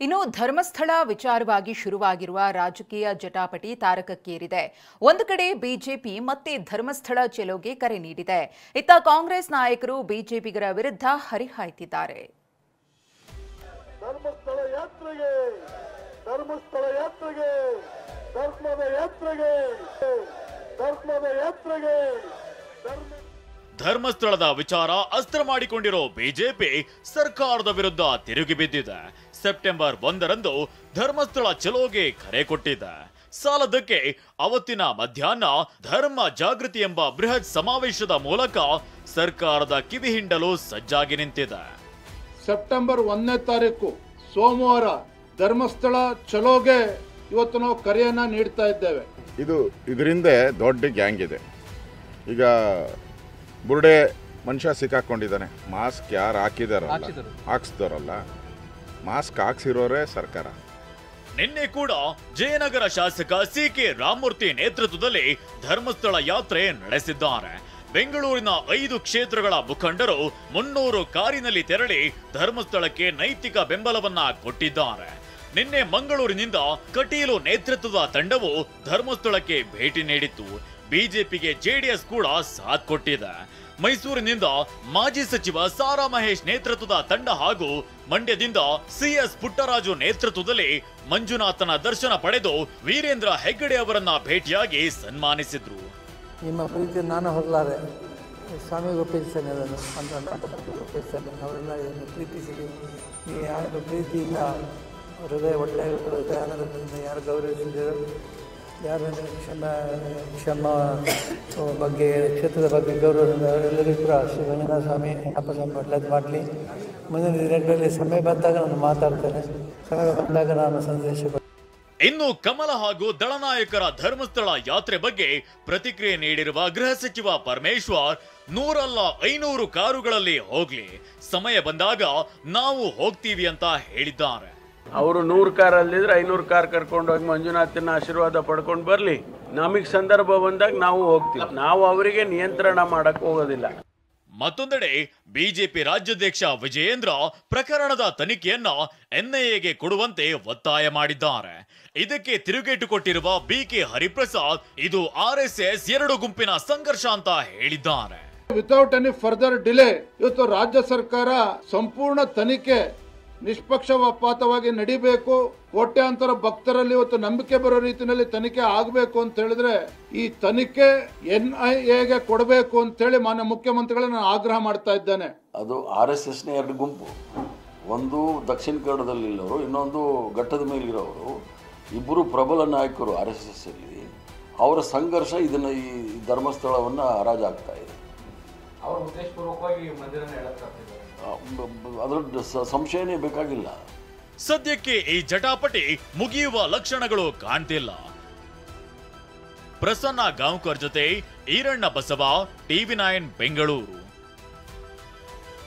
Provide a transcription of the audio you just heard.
ಇನ್ನು ಧರ್ಮಸ್ಥಳ ವಿಚಾರವಾಗಿ ಶುರುವಾಗಿರುವ ರಾಜಕೀಯ ಜಟಾಪಟಿ ತಾರಕಕ್ಕೇರಿದೆ. ಒಂದು ಕಡೆ ಬಿಜೆಪಿ ಮತ್ತೆ ಧರ್ಮಸ್ಥಳ ಚೆಲೋಗೆ ಕರೆ ನೀಡಿದೆ. ಇತ್ತ ಕಾಂಗ್ರೆಸ್ ನಾಯಕರು ಬಿಜೆಪಿಗರ ವಿರುದ್ಧ ಹರಿಹಾಯ್ತಿದ್ದಾರೆ. ಧರ್ಮಸ್ಥಳದ ವಿಚಾರ ಅಸ್ತ್ರ ಮಾಡಿಕೊಂಡಿರೋ ಬಿಜೆಪಿ ಸರ್ಕಾರದ ವಿರುದ್ಧ ತಿರುಗಿ ಬಿದ್ದಿದೆ. ಸೆಪ್ಟೆಂಬರ್ 1ರಂದು ಧರ್ಮಸ್ಥಳ ಚಲೋಗೆ ಕರೆ ಕೊಟ್ಟಿದೆ. ಸಾಲದಕ್ಕೆ ಅವತ್ತಿನ ಮಧ್ಯಾಹ್ನ ಧರ್ಮ ಜಾಗೃತಿ ಎಂಬ ಬೃಹತ್ ಸಮಾವೇಶದ ಮೂಲಕ ಸರ್ಕಾರದ ಕಿವಿ ಹಿಂಡಲು ಸಜ್ಜಾಗಿ ನಿಂತಿದೆ. ಸೆಪ್ಟೆಂಬರ್ 1ನೇ ತಾರೀಕು ಸೋಮವಾರ ಧರ್ಮಸ್ಥಳ ಚಲೋಗೆ ಇವತ್ತು ನಾವು ಕರೆಯನ್ನ ನೀಡ್ತಾ ಇದ್ದೇವೆ. ಇದರಿಂದ ದೊಡ್ಡ ಗ್ಯಾಂಗ್ ಇದೆ. ಈಗ ಬುರ್ಡೆ ಮನುಷ್ಯ ಸಿಕ್ಕಾಕೊಂಡಿದ್ದಾನೆ. ಮಾಸ್ಕ್ ಯಾರು ಹಾಕಿಸ್ತಾರಲ್ಲ, ಮಾಸ್ಕ್ ಹಾಕ್ಸಿರೋರೇ ಸರ್ಕಾರ. ನಿನ್ನೆ ಕೂಡ ಜಯನಗರ ಶಾಸಕ ಸಿ.ಕೆ. ರಾಮಮೂರ್ತಿ ನೇತೃತ್ವದಲ್ಲಿ ಧರ್ಮಸ್ಥಳ ಯಾತ್ರೆ ನಡೆಸಿದ್ದಾರೆ. ಬೆಂಗಳೂರಿನ 5 ಕ್ಷೇತ್ರಗಳ ಮುಖಂಡರು 300 ಕಾರಿನಲ್ಲಿ ತೆರಳಿ ಧರ್ಮಸ್ಥಳಕ್ಕೆ ನೈತಿಕ ಬೆಂಬಲವನ್ನ ಕೊಟ್ಟಿದ್ದಾರೆ. ನಿನ್ನೆ ಮಂಗಳೂರಿನಿಂದ ಕಟೀಲು ನೇತೃತ್ವದ ತಂಡವು ಧರ್ಮಸ್ಥಳಕ್ಕೆ ಭೇಟಿ ನೀಡಿತ್ತು. ಬಿಜೆಪಿಗೆ ಜೆಡಿಎಸ್ ಕೂಡ ಸಾಥ್ ಕೊಟ್ಟಿದೆ. ಮೈಸೂರಿನಿಂದ ಮಾಜಿ ಸಚಿವ ಸಾರಾ ಮಹೇಶ್ ನೇತೃತ್ವದ ತಂಡ ಹಾಗೂ ಮಂಡ್ಯದಿಂದ ಸಿಎಸ್ ಪುಟ್ಟರಾಜು ನೇತೃತ್ವದಲ್ಲಿ ಮಂಜುನಾಥನ ದರ್ಶನ ಪಡೆದು ವೀರೇಂದ್ರ ಹೆಗ್ಗಡೆ ಅವರನ್ನ ಭೇಟಿಯಾಗಿ ಸನ್ಮಾನಿಸಿದ್ರು. ನಿಮ್ಮ ಪ್ರೀತಿ ನಾನು ಹೊರಲಾರೆ, ಸ್ವಾಮಿಗೆ ಒಪ್ಪಿಸ್ತೇನೆ, ಅದನ್ನು ಒಪ್ಪಿಸ್ತೇನೆ. ಅವರೆಲ್ಲ ಇದನ್ನು ಪ್ರೀತಿಸಿದೆ. ಯಾರು ಪ್ರೀತಿಯಿಂದ ಹೃದಯ ಒಳ್ಳೆಯ ಆನಂದದಿಂದ ಯಾರು ಗೌರವಿಸಿದರು, ಯಾರು ಕ್ಷಮ ಬಗ್ಗೆ ಕ್ಷೇತ್ರದ ಬಗ್ಗೆ ಗೌರವದಿಂದ ಅವರೆಲ್ಲರಿಗೂ ಕೂಡ ಶ್ರೀ ರಂಗನಾಥ ಸ್ವಾಮಿ ಅಪ್ಪಸ್ವಾಮಿ ಒಳ್ಳೇದು ಮಾಡಲಿ. ಮುಂದಿನ ದಿನಗಳಲ್ಲಿ ಸಮಯ ಬಂದಾಗ ನಾನು ಮಾತಾಡ್ತೇನೆ. ಸಮಯ ಬಂದಾಗ ನಾನು ಸಂದೇಶ. ಇನ್ನು ಕಮಲ ಹಾಗೂ ದಳನಾಯಕರ ಧರ್ಮಸ್ಥಳ ಯಾತ್ರೆ ಬಗ್ಗೆ ಪ್ರತಿಕ್ರಿಯೆ ನೀಡಿರುವ ಗೃಹ ಸಚಿವ ಪರಮೇಶ್ವರ್, 100 ಅಲ್ಲ 500 ಕಾರುಗಳಲ್ಲಿ ಹೋಗ್ಲಿ, ಸಮಯ ಬಂದಾಗ ನಾವು ಹೋಗ್ತೀವಿ ಅಂತ ಹೇಳಿದ್ದಾರೆ. ಅವರು 100 ಕಾರ್ ಅಲ್ಲಿದ್ರೆ 500 ಕಾರ್ ಕರ್ಕೊಂಡು ಹೋಗಿ ಮಂಜುನಾಥನ ಆಶೀರ್ವಾದ ಪಡ್ಕೊಂಡು ಬರಲಿ. ನಮಗೆ ಸಂದರ್ಭ ಬಂದಾಗ ನಾವು ಹೋಗ್ತೀವಿ. ನಾವು ಅವರಿಗೆ ನಿಯಂತ್ರಣ ಮಾಡಕ್ ಹೋಗೋದಿಲ್ಲ. ಮತ್ತೊಂದೆಡೆ ಬಿಜೆಪಿ ರಾಜ್ಯಾಧ್ಯಕ್ಷ ವಿಜಯೇಂದ್ರ ಪ್ರಕರಣದ ತನಿಖೆಯನ್ನ ಎನ್ಐಎಗೆ ಕೊಡುವಂತೆ ಒತ್ತಾಯ ಮಾಡಿದ್ದಾರೆ. ಇದಕ್ಕೆ ತಿರುಗೇಟು ಕೊಟ್ಟಿರುವ ಬಿಕೆ ಹರಿಪ್ರಸಾದ್, ಇದು ಆರ್ಎಸ್ಎಸ್ 2 ಗುಂಪಿನ ಸಂಘರ್ಷ ಅಂತ ಹೇಳಿದ್ದಾರೆ. ವಿತೌಟ್ ಎನಿ ಫರ್ದರ್ ಡಿಲೇ ಇವತ್ತು ರಾಜ್ಯ ಸರ್ಕಾರ ಸಂಪೂರ್ಣ ತನಿಖೆ ನಿಷ್ಪಕ್ಷಪಾತವಾಗಿ ನಡಿಬೇಕು. ಕೋಟ್ಯಾಂತರ ಭಕ್ತರಲ್ಲಿ ಇವತ್ತು ನಂಬಿಕೆ ಬರೋ ರೀತಿಯಲ್ಲಿ ತನಿಖೆ ಆಗಬೇಕು ಅಂತ ಹೇಳಿದ್ರೆ ಈ ತನಿಖೆ ಎನ್ಐಎಗೆ ಕೊಡಬೇಕು ಅಂತ ಹೇಳಿ ಮಾನ್ಯ ಮುಖ್ಯಮಂತ್ರಿಗಳನ್ನ ಆಗ್ರಹ ಮಾಡ್ತಾ ಇದ್ದೇನೆ. ಅದು RSSನ 2 ಗುಂಪು. ಒಂದು ದಕ್ಷಿಣ ಕನ್ನಡದಲ್ಲಿರೋರು, ಇನ್ನೊಂದು ಘಟ್ಟದ ಮೇಲಿರೋರು. ಇಬ್ಬರು ಪ್ರಬಲ ನಾಯಕರು RSS ಅಲ್ಲಿ. ಅವರ ಸಂಘರ್ಷ ಇದನ್ನ ಈ ಧರ್ಮಸ್ಥಳವನ್ನ ಹರಾಜಾಗ್ತಾ ಇದೆ. ಅದರ ಸಂಶಯನೇ ಬೇಕಾಗಿಲ್ಲ. ಸದ್ಯಕ್ಕೆ ಈ ಜಟಾಪಟಿ ಮುಗಿಯುವ ಲಕ್ಷಣಗಳು ಕಾಣ್ತಿಲ್ಲ. ಪ್ರಸನ್ನ ಗಾಂವ್ಕರ್ ಜೊತೆ ಈರಣ್ಣ ಬಸವ, TV9 ಬೆಂಗಳೂರು.